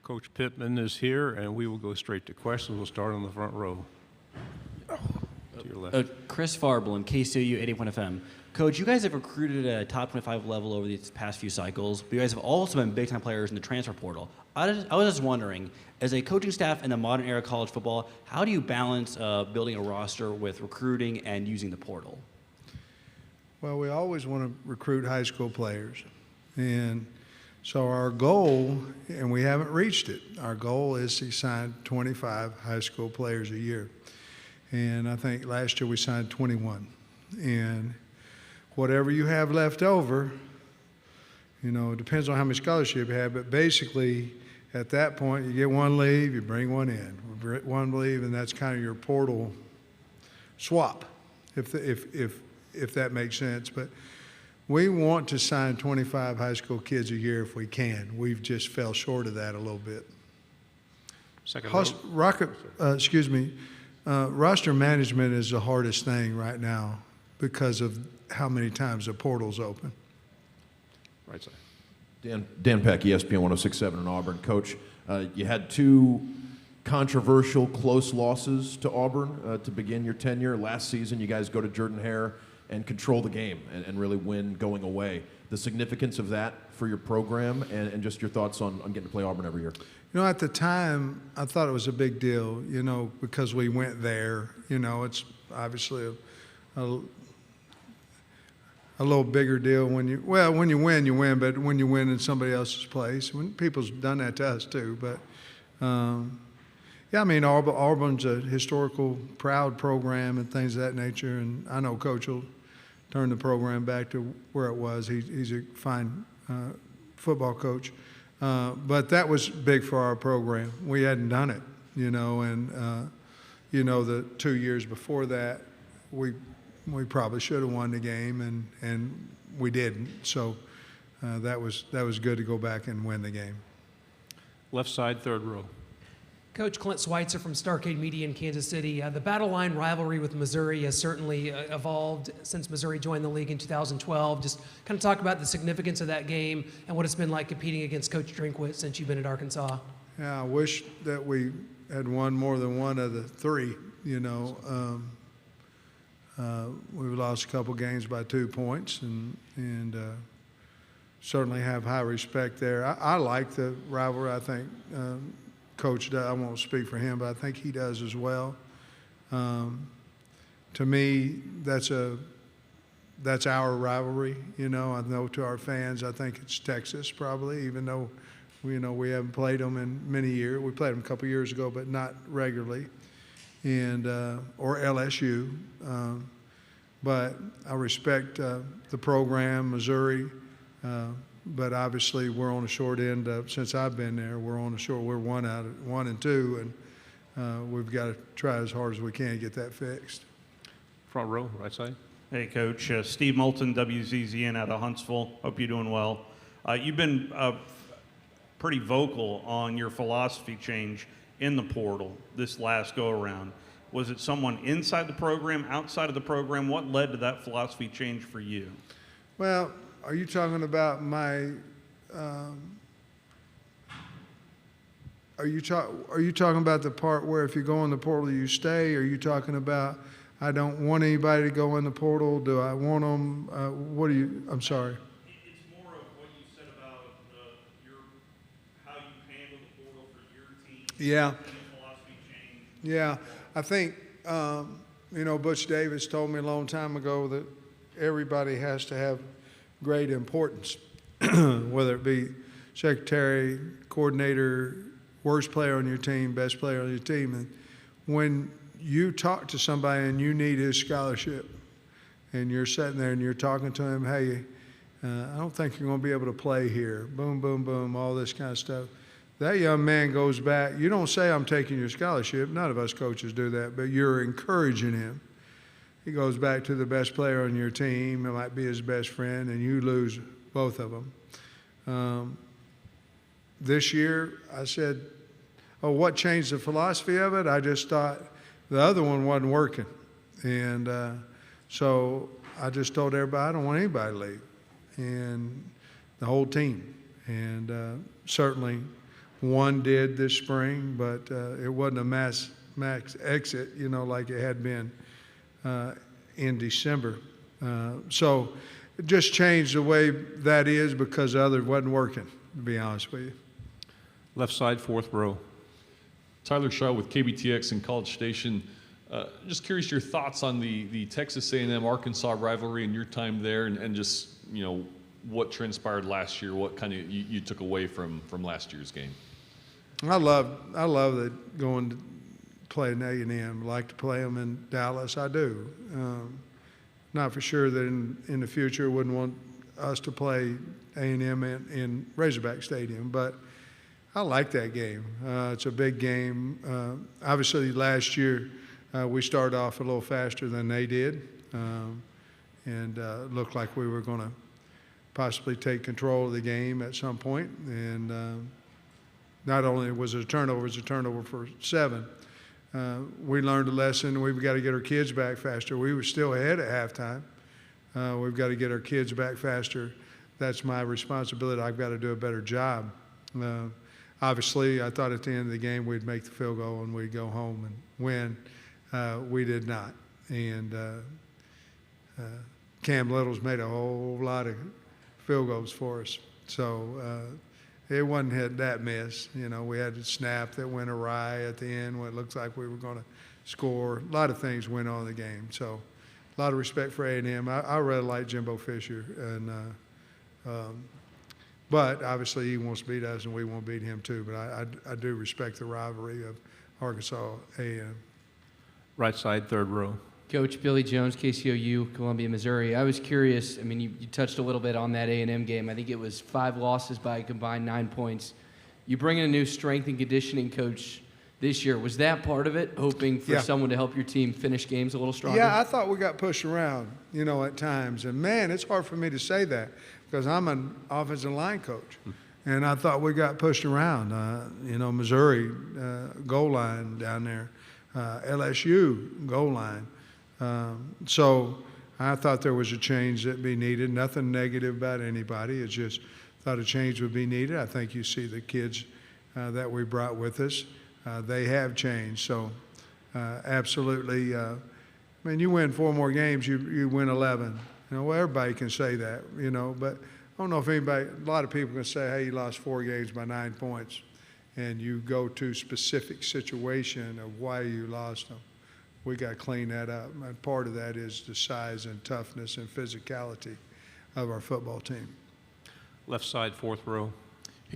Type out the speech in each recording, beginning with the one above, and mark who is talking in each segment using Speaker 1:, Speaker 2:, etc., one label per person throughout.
Speaker 1: Coach Pittman is here, and we will go straight to questions. We'll start on the front row. To your left.
Speaker 2: Chris Farblum, KCOU 81 FM. Coach, you guys have recruited at a top 25 level over these past few cycles, but you guys have also been big-time players in the transfer portal. I was just wondering, as a coaching staff in the modern era of college football, how do you balance building a roster with recruiting and using the portal?
Speaker 3: Well, we always want to recruit high school players. And so our goal, and we haven't reached it, our goal is to sign 25 high school players a year. And I think last year we signed 21. And whatever you have left over, you know, it depends on how much scholarship you have, but basically at that point you get one leave, you bring one in. One leave, and that's kind of your portal swap, if that makes sense. But we want to sign 25 high school kids a year if we can. We've just fell short of that a little bit. Roster management is the hardest thing right now because of how many times the portal's open.
Speaker 1: Right side.
Speaker 4: Dan Peck, ESPN 106.7 in Auburn. Coach, you had two controversial close losses to Auburn to begin your tenure. Last season, you guys go to Jordan-Hare and control the game and really win going away. The significance of that for your program and just your thoughts on getting to play Auburn every year.
Speaker 3: You know, at the time, I thought it was a big deal, you know, because we went there. You know, it's obviously a little bigger deal when you win, but when you win in somebody else's place. When people's done that to us too. But, yeah, I mean, Auburn's a historical, proud program and things of that nature. And I know Coach will turn the program back to where it was. He's a fine football coach. But that was big for our program. We hadn't done it, you know, and, you know, the 2 years before that, we probably should have won the game, and we didn't. So that was good to go back and win the game.
Speaker 1: Left side, third row.
Speaker 5: Coach Clint Schweitzer from Starcade Media in Kansas City. The battle line rivalry with Missouri has certainly evolved since Missouri joined the league in 2012. Just kind of talk about the significance of that game and what it's been like competing against Coach Drinkwitz since you've been at Arkansas.
Speaker 3: Yeah, I wish that we had won more than one of the three, you know. We've lost a couple games by 2 points and certainly have high respect there. I like the rivalry. I think Coach does. I won't speak for him, but I think he does as well. To me, that's our rivalry. You know, I know to our fans, I think it's Texas probably, even though we haven't played them in many years. We played them a couple years ago, but not regularly, and or LSU. But I respect the program, Missouri. But obviously, we're on the short end. Since I've been there, we're on the short. We're 1 and 2, and we've got to try as hard as we can to get that fixed.
Speaker 1: Front row, right side.
Speaker 6: Hey, Coach. Steve Moulton, WZZN out of Huntsville. Hope you're doing well. You've been pretty vocal on your philosophy change in the portal this last go-around. Was it someone inside the program, outside of the program? What led to that philosophy change for you?
Speaker 3: Well, are you talking about my? Are you talking about the part where if you go in the portal you stay? Are you talking about I don't want anybody to go in the portal? Do I want them? What do you? I'm sorry.
Speaker 6: It's more of what you said about how you handle the portal for your team.
Speaker 3: Yeah.
Speaker 6: And the philosophy change.
Speaker 3: Yeah, I think you know, Butch Davis told me a long time ago that everybody has to have great importance, whether it be secretary, coordinator, worst player on your team, best player on your team. And when you talk to somebody and you need his scholarship and you're sitting there and you're talking to him, hey, I don't think you're going to be able to play here, boom, boom, boom, all this kind of stuff. That young man goes back. You don't say, I'm taking your scholarship. None of us coaches do that, but you're encouraging him. He goes back to the best player on your team. It might be his best friend, and you lose both of them. This year, I said, oh, what changed the philosophy of it? I just thought the other one wasn't working. And so I just told everybody, I don't want anybody to leave, and the whole team. And certainly One did this spring, but it wasn't a max exit, like it had been in December. So it just changed the way that is because the other wasn't working, to be honest with you.
Speaker 1: Left side, fourth row.
Speaker 7: Tyler Shaw with KBTX and College Station. Just curious your thoughts on the Texas A&M Arkansas rivalry and your time there, and just what transpired last year. What kind of you took away from last year's game?
Speaker 3: I love that going to play in A&M. Like to play them in Dallas. I do. Not for sure that in the future wouldn't want us to play A&M in Razorback Stadium, but I like that game. It's a big game. Obviously, last year we started off a little faster than they did, and looked like we were going to possibly take control of the game at some point. And not only was it a turnover, it was a turnover for 7. We learned a lesson. We've got to get our kids back faster. We were still ahead at halftime. We've got to get our kids back faster. That's my responsibility. I've got to do a better job. Obviously, I thought at the end of the game we'd make the field goal and we'd go home and win. We did not. And Cam Little's made a whole lot of field goals for us. So it wasn't that mess. We had a snap that went awry at the end when it looked like we were going to score. A lot of things went on in the game. So a lot of respect for A&M. I really like Jimbo Fisher. But obviously he wants to beat us and we won't beat him too. But I do respect the rivalry of Arkansas A&M.
Speaker 1: Right side, third row.
Speaker 8: Coach Billy Jones, KCOU, Columbia, Missouri. I was curious, you touched a little bit on that A&M game. I think it was 5 losses by a combined 9 points. You bring in a new strength and conditioning coach this year. Was that part of it, hoping for someone to help your team finish games a little stronger?
Speaker 3: Yeah, I thought we got pushed around, at times. And, man, it's hard for me to say that because I'm an offensive line coach. And I thought we got pushed around. Missouri, goal line down there. LSU, goal line. So I thought there was a change that be needed. Nothing negative about anybody. It's just thought a change would be needed. I think you see the kids that we brought with us. They have changed. So absolutely. You win 4 more games, you win 11. Well, everybody can say that, but I don't know if a lot of people can say, hey, you lost 4 games by 9 points. And you go to specific situation of why you lost them. We got to clean that up. And part of that is the size and toughness and physicality of our football team.
Speaker 1: Left side, fourth row.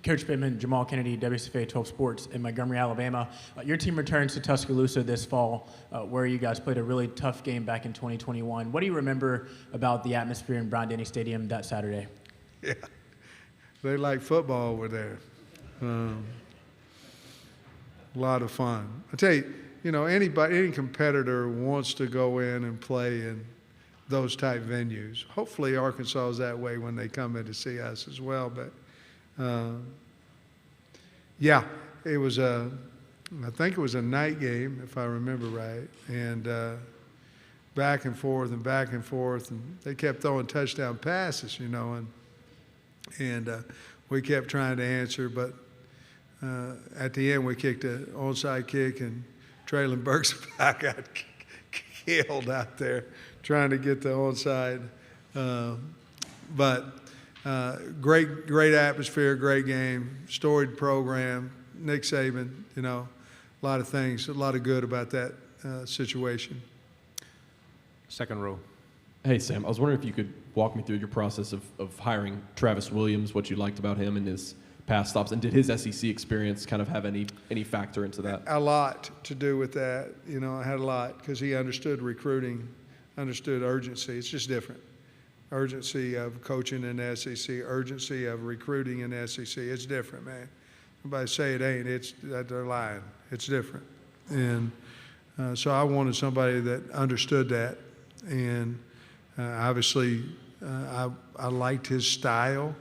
Speaker 9: Coach Pittman, Jamal Kennedy, WSFA 12 Sports in Montgomery, Alabama. Your team returns to Tuscaloosa this fall, where you guys played a really tough game back in 2021. What do you remember about the atmosphere in Bryant-Denny Stadium that Saturday?
Speaker 3: Yeah, they like football over there. A lot of fun. I tell you, any competitor wants to go in and play in those type venues. Hopefully Arkansas is that way when they come in to see us as well. But it was I think it was a night game, if I remember right. And back and forth and back and forth. And they kept throwing touchdown passes, and we kept trying to answer, but at the end, we kicked an onside kick, and Traylon Burks got killed out there trying to get the onside. But great atmosphere, great game, storied program. Nick Saban, a lot of things, a lot of good about that situation.
Speaker 1: Second row.
Speaker 10: Hey, Sam, I was wondering if you could walk me through your process of hiring Travis Williams, what you liked about him and his past stops, and did his SEC experience kind of have any factor into that?
Speaker 3: A lot to do with that. I had a lot because he understood recruiting, understood urgency. It's just different. Urgency of coaching in the SEC, urgency of recruiting in the SEC. It's different, man. Everybody say it ain't. It's that they're lying. It's different. And so I wanted somebody that understood that. And obviously, I liked his style.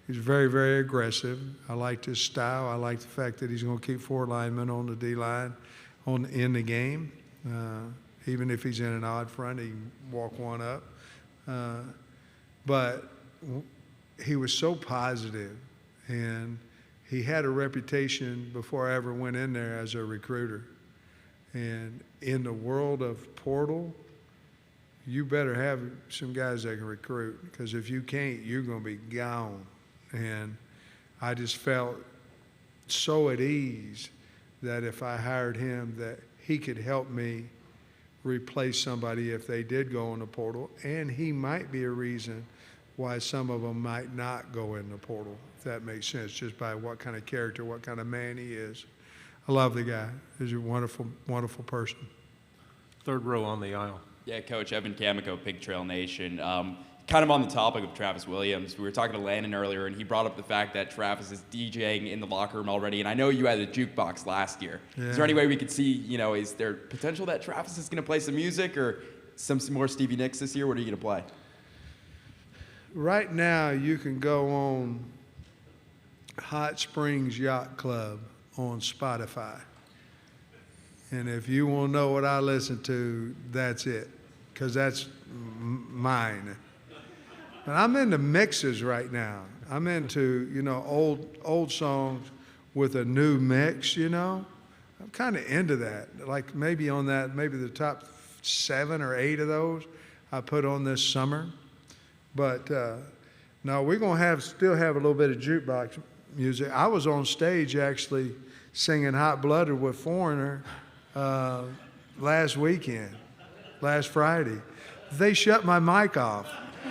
Speaker 3: He's very, very aggressive. I liked his style. I liked the fact that he's going to keep 4 linemen on the D-line in the game. Even if he's in an odd front, he can walk one up. But he was so positive, and he had a reputation before I ever went in there as a recruiter. And in the world of portal, you better have some guys that can recruit, because if you can't, you're going to be gone. And I just felt so at ease that if I hired him, that he could help me replace somebody if they did go in the portal, and he might be a reason why some of them might not go in the portal, if that makes sense, just by what kind of character, what kind of man he is. I love the guy. He's a wonderful, wonderful person.
Speaker 1: Third row on the aisle.
Speaker 11: Yeah, Coach, Evan Camico, Pig Trail Nation. Kind of on the topic of Travis Williams, we were talking to Landon earlier, and he brought up the fact that Travis is DJing in the locker room already, and I know you had a jukebox last year.
Speaker 3: Yeah.
Speaker 11: Is there any way we could see, is there potential that Travis is going to play some music or some more Stevie Nicks this year? What are you going to play?
Speaker 3: Right now, you can go on Hot Springs Yacht Club on Spotify. And if you want to know what I listen to, that's it, because that's mine. But I'm into mixes right now. I'm into, old songs with a new mix, I'm kind of into that. Like maybe the top 7 or 8 of those I put on this summer. But no, we're going to still have a little bit of jukebox music. I was on stage actually singing Hot Blooded with Foreigner last Friday. They shut my mic off.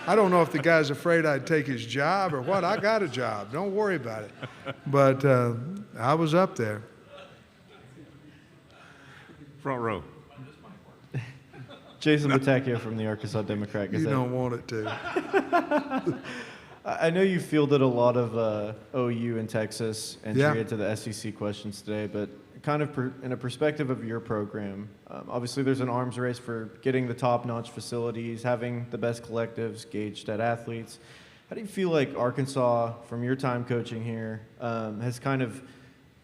Speaker 3: I don't know if the guy's afraid I'd take his job or what. I got a job. Don't worry about it. But I was up there.
Speaker 1: Front row.
Speaker 12: Jason Batacchio from the Arkansas Democrat Gazette.
Speaker 3: You don't want it to.
Speaker 12: I know you fielded a lot of OU in Texas entry
Speaker 3: Yeah.
Speaker 12: into the SEC questions today, but kind of in a perspective of your program, obviously there's an arms race for getting the top-notch facilities, having the best collectives gauged at athletes. How do you feel like Arkansas, from your time coaching here, has kind of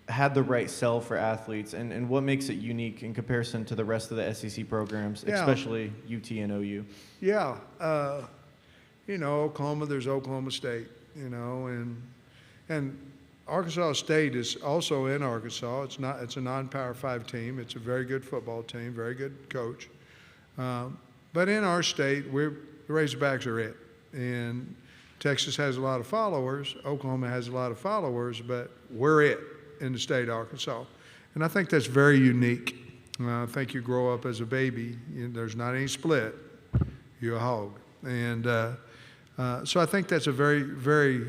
Speaker 12: had the right sell for athletes, and what makes it unique in comparison to the rest of the SEC programs,
Speaker 3: Yeah.
Speaker 12: especially UT and OU?
Speaker 3: Yeah. Oklahoma, there's Oklahoma State, and Arkansas State is also in Arkansas. It's a non-Power 5 team. It's a very good football team, very good coach. But in our state, the Razorbacks are it. And Texas has a lot of followers. Oklahoma has a lot of followers, but we're it in the state of Arkansas. And I think that's very unique. I think you grow up as a baby, there's not any split. You're a hog. And so I think that's a very, very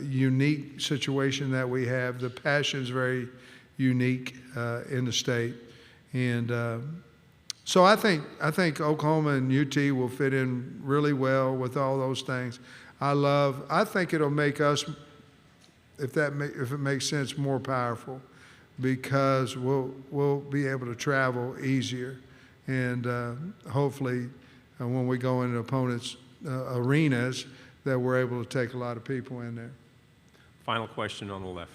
Speaker 3: unique situation that we have. The passion is very unique in the state. And so I think Oklahoma and UT will fit in really well with all those things. I think it'll make us, if it makes sense, more powerful, because we'll be able to travel easier, and hopefully when we go into opponents' arenas, that we're able to take a lot of people in there.
Speaker 1: Final question on the left.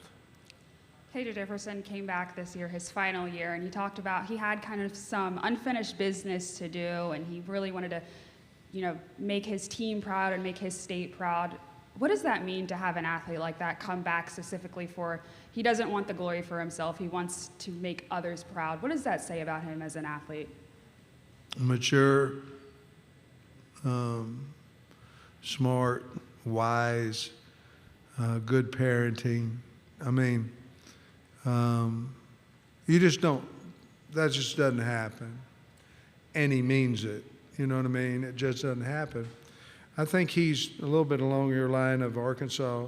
Speaker 13: Taylor Jefferson came back this year, his final year, and he talked about he had kind of some unfinished business to do, and he really wanted to, make his team proud and make his state proud. What does that mean to have an athlete like that come back specifically he doesn't want the glory for himself, he wants to make others proud? What does that say about him as an athlete?
Speaker 3: Mature, smart, wise, good parenting. I mean, you just don't, that just doesn't happen. And he means it. You know what I mean? It just doesn't happen. I think he's a little bit along your line of Arkansas.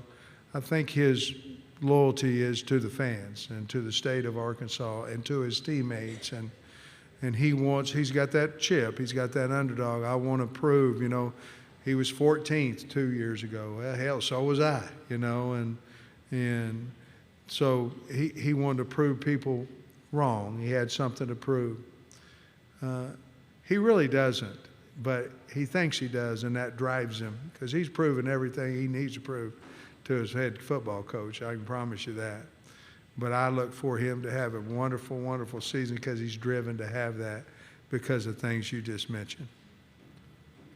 Speaker 3: I think his loyalty is to the fans and to the state of Arkansas and to his teammates. And he's got that chip. He's got that underdog. I want to prove, he was 14th 2 years ago. Well, hell, so was I, and so he wanted to prove people wrong. He had something to prove. He really doesn't, but he thinks he does, and that drives him, because he's proven everything he needs to prove to his head football coach. I can promise you that. But I look for him to have a wonderful, wonderful season, because he's driven to have that because of things you just mentioned.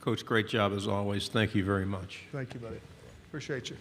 Speaker 1: Coach, great job as always. Thank you very much.
Speaker 3: Thank you, buddy. Appreciate you.